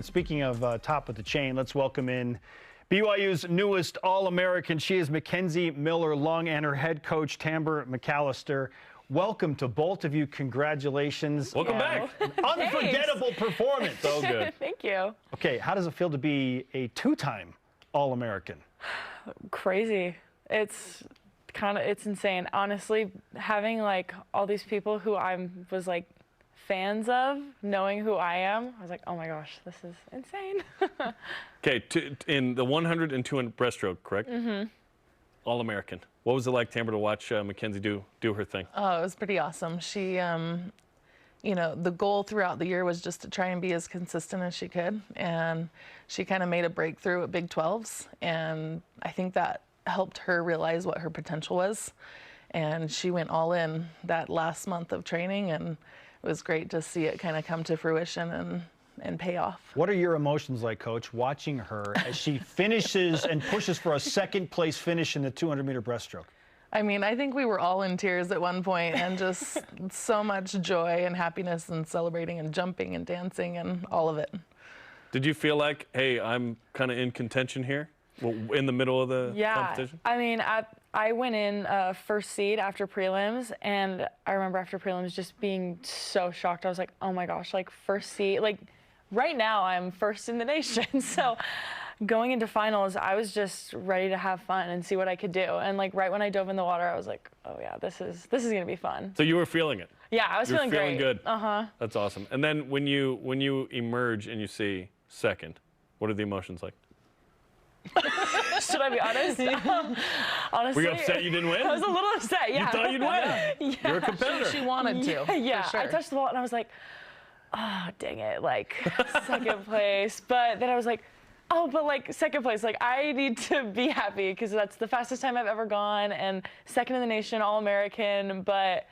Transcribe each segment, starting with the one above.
And speaking of top of the chain, let's welcome in BYU's newest All-American. She is Mackenzie Miller-Lung and her head coach, Tamber McAllister. Welcome to both of you. Congratulations. Welcome back. Unforgettable performance. So good. Thank you. Okay, how does it feel to be a two-time All-American? Crazy. It's insane. Honestly, having like all these people who I was like fans of, knowing who I am, I was like, oh my gosh, this is insane. Okay, in the 100 and 200 breaststroke, correct? Mm-hmm. All-American. What was it like, Tamber, to watch Mackenzie do her thing? Oh, it was pretty awesome. She, you know, the goal throughout the year was just to try and be as consistent as she could. And she kind of made a breakthrough at Big 12s. And I think that helped her realize what her potential was. And she went all in that last month of training. And it was great to see it kind of come to fruition and pay off. What are your emotions like, Coach, watching her as she finishes and pushes for a second-place finish in the 200-meter breaststroke? I mean, I think we were all in tears at one point, and just so much joy and happiness and celebrating and jumping and dancing and all of it. Did you feel like, hey, I'm kind of in contention here, in the middle of the competition? I mean, I went in first seed after prelims, and I remember after prelims just being so shocked. I was like, oh my gosh, like first seed, like right now I'm first in the nation. So going into finals, I was just ready to have fun and see what I could do. And like right when I dove in the water, I was like, oh yeah, this is gonna be fun. So you were feeling it? Yeah, I was feeling great. Feeling good. Uh-huh. That's awesome. And then when you emerge and you see second, what are the emotions like? Should I be honest? Honestly, were you upset you didn't win? I was a little upset, yeah. You thought you'd win? Yeah. You're a competitor. She wanted to. Yeah, for sure. I touched the ball and I was like, oh, dang it, like second place. But then I was like, oh, but like second place, like I need to be happy because that's the fastest time I've ever gone and second in the nation, All-American. But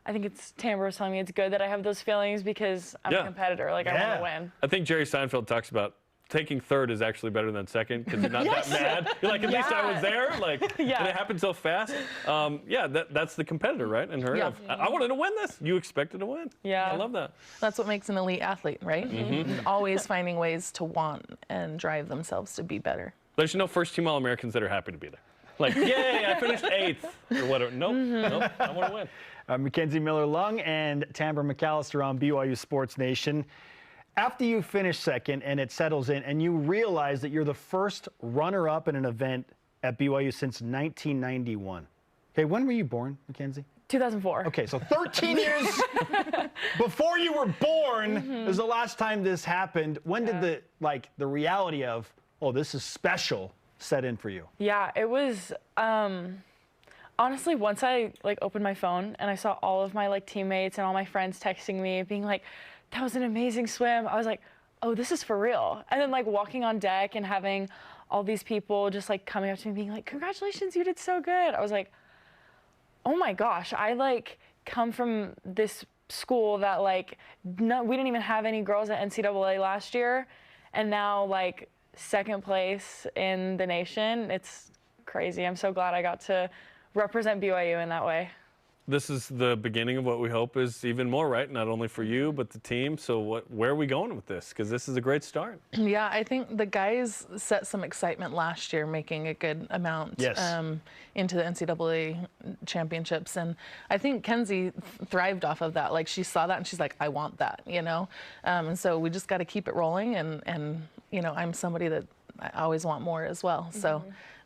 I think Tamber was telling me it's good that I have those feelings because I'm a competitor. Like I want to win. I think Jerry Seinfeld talks about taking third is actually better than second because you're not that mad. You're like, at least I was there. Like, and it happened so fast. That's the competitor, right? And her, I wanted to win this. You expected to win. Yeah. I love that. That's what makes an elite athlete, right? Mm-hmm. Always finding ways to want and drive themselves to be better. There's no first-team All-Americans that are happy to be there. Like, yay, I finished 8th or whatever. Nope, nope, I want to win. Mackenzie Miller-Lung and Tamber McAllister on BYU Sports Nation. After you finish second and it settles in and you realize that you're the first runner-up in an event at BYU since 1991. Okay, when were you born, Mackenzie? 2004. Okay, so 13 years before you were born is the last time this happened. When did the reality of, oh, this is special, set in for you? Yeah, it was honestly once I like opened my phone and I saw all of my like teammates and all my friends texting me being like, that was an amazing swim. I was like, oh, this is for real. And then like walking on deck and having all these people just like coming up to me being like, congratulations, you did so good. I was like, oh my gosh, I like come from this school that like, no, we didn't even have any girls at NCAA last year. And now like second place in the nation. It's crazy. I'm so glad I got to represent BYU in that way. This is the beginning of what we hope is even more, right? Not only for you, but the team. So where are we going with this? Because this is a great start. Yeah, I think the guys set some excitement last year, making a good amount into the NCAA championships. And I think Kenzie thrived off of that. Like, she saw that and she's like, I want that, you know? And so we just got to keep it rolling. And, you know, I'm somebody that I always want more as well. So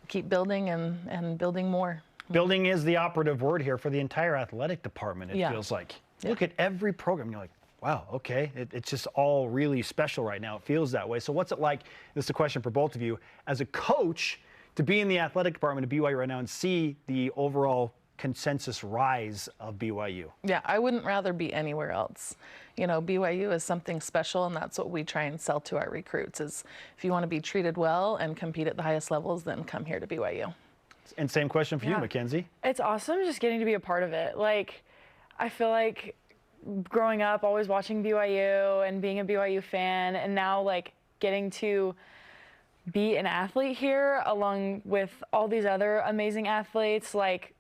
keep building and building more. Building is the operative word here for the entire athletic department, it feels like. Look at every program. You're like, wow, okay, it's just all really special right now. It feels that way. So what's it like, this is a question for both of you, as a coach, to be in the athletic department of BYU right now and see the overall consensus rise of BYU? Yeah, I wouldn't rather be anywhere else. You know, BYU is something special, and that's what we try and sell to our recruits is if you want to be treated well and compete at the highest levels, then come here to BYU. And same question for you, Mackenzie. It's awesome just getting to be a part of it. Like, I feel like growing up, always watching BYU and being a BYU fan, and now like getting to be an athlete here along with all these other amazing athletes. Like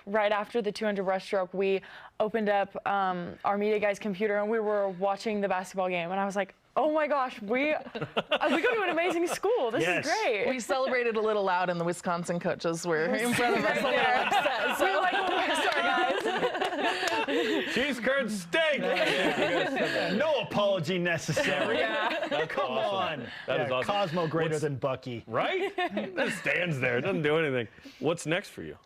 right after the 200 breaststroke, we opened up our media guy's computer and we were watching the basketball game, and I was like, Oh my gosh, we go to an amazing school. This is great. We celebrated a little loud, and the Wisconsin coaches were in front of us. They were upset. So we were like, sorry guys. Cheese curd steak. No apology necessary. Come on. That is awesome. Cosmo greater than Bucky. Right? It just stands there. It doesn't do anything. What's next for you?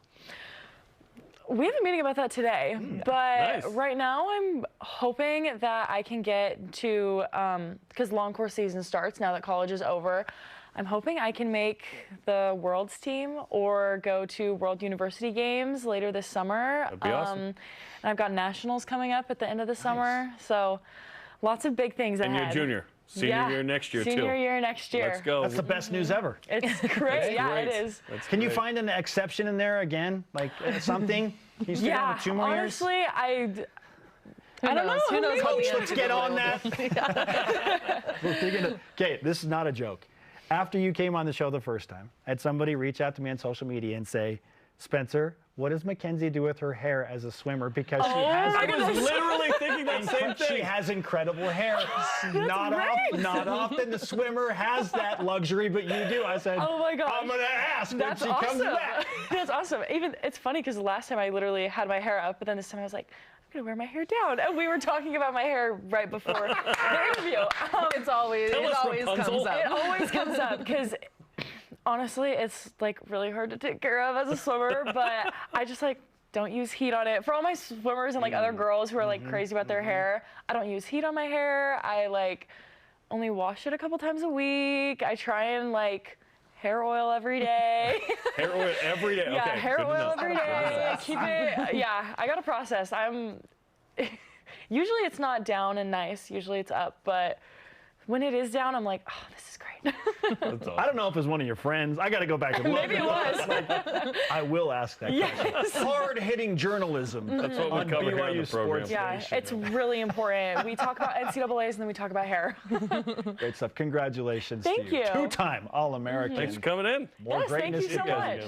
We have a meeting about that today, but right now I'm hoping that I can get to, because long course season starts now that college is over, I'm hoping I can make the Worlds team or go to World University Games later this summer. That'd be awesome. And I've got nationals coming up at the end of the summer, so lots of big things ahead. And you're a junior. Senior year next year, too. Senior year next year. Let's go. That's the best news ever. It's great. It is. Can you find an exception in there again? Like something? Can you stick on with 2 more years? Honestly, I don't know. Who knows? Coach, let's get on that. Okay, this is not a joke. After you came on the show the first time, I had somebody reach out to me on social media and say, Spencer, what does Mackenzie do with her hair as a swimmer? Because she has. I was literally thinking that same thing. She has incredible hair. Not often the swimmer has that luxury, but you do. I said, oh my gosh. I'm gonna ask when she awesome. comes back. That's awesome. Even it's funny because the last time I literally had my hair up, but then this time I was like, I'm gonna wear my hair down. And we were talking about my hair right before the interview. It always comes up. It always comes up because. Honestly, it's like really hard to take care of as a swimmer, but I just like don't use heat on it. For all my swimmers and like other girls who are like crazy about their hair, I don't use heat on my hair. I like only wash it a couple times a week. I try and like hair oil every day. Hair oil every day. Yeah, okay, hair oil every day. Keep it. Yeah, I got a process. Usually it's not down and nice. Usually it's up, but when it is down, I'm like, oh, this is great. Awesome. I don't know if it's one of your friends. I got to go back and look. Maybe it was. I will ask that question. Hard-hitting journalism. That's what we on cover here on BYU the program. Sports Yeah, Nation. it's really important. We talk about NCAAs and then we talk about hair. Great stuff. Congratulations Thank to you. you. 2-time All-American. Thanks for coming in. More Yes, thank greatness you so to come. much.